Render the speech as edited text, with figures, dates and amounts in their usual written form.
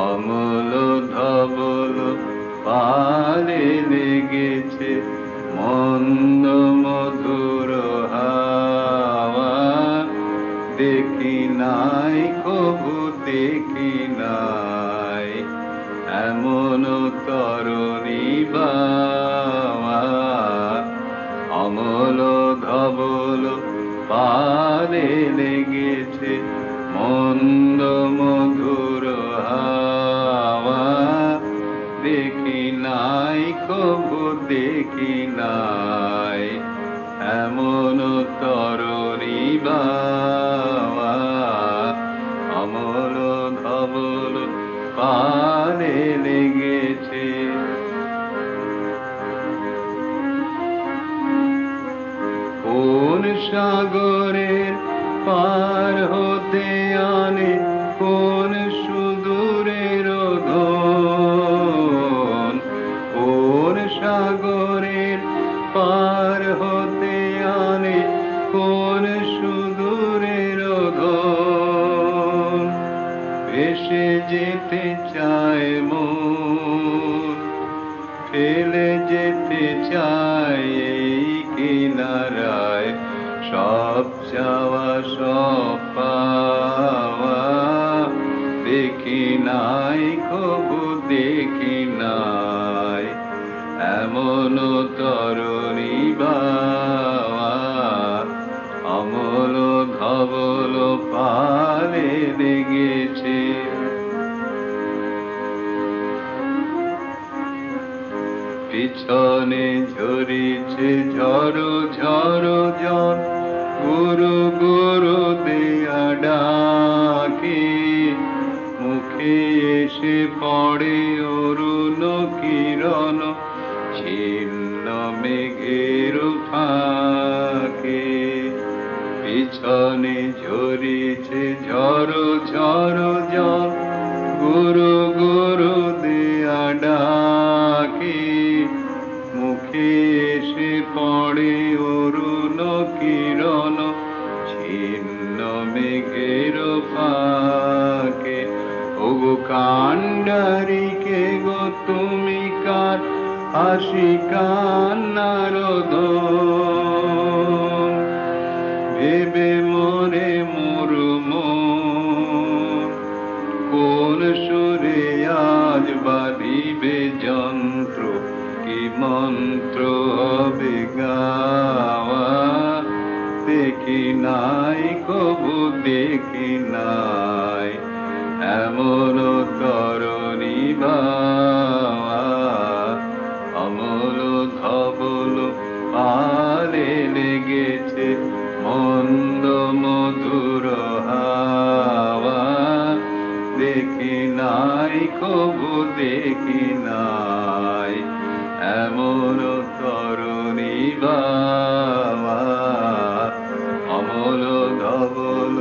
অমল ধবল পালে লেগেছে মন্দ মধুর হাওয়া। দেখি নাই কবু দেখি নাই এমন তরুণী বাওয়া। অমল ধবল পালে লেগেছে মন্দ মধুর হাওয়া। দেখি নাই কবু দেখি নাই এমন তরুণী বাওয়া। অমল ধবল পালে লেগেছে। কোন সাগরের পার হতে আনে কোন সুদূরের ধন। কোন সাগরের পার হতে আনে কোন সুদূরের ধন। ভেসে যেতে চায় মন, ফেলে যেতে চায় এই কিনারায় সব চাওয়া সব পাওয়া। দেখি নাই কবু দেখি নাই এমন তরুণী বাওয়া। অমল ধবল পালে লেগেছে। পিছনে ঝরিছে ঝড়ো ঝড়ো জল, গুরু গুরু দেয়া ডাকে। মুখে এসে পড়ে অরুণ কিরণ ছিন্ন মেঘের ফাঁকে। পিছনে ঝরিছে ঝড়ো ঝড়ো জল, গুরু গুরু দেয়া ডাকে। মুখে এসে পড়ে অরুণ কিরণ ছিন্ন মেঘের ফাঁকে। ওগো কান্ডারি কে গো তুমি কার হাসি কান্নার ধন। ভেবে মনে মোর মন কোন সুরে আজ বাঁধিবে যন্ত্র, কি মন্ত্র হবে গাওয়া। দেখি নাই কবু দেখি নাই এমন তরুণী বাওয়া। অমল ধবল পালে লেগেছে মন্দ মধুর হাওয়া। দেখি নাই কবু দেখি নাই এমন তরুণী বাওয়া। অমল ধবল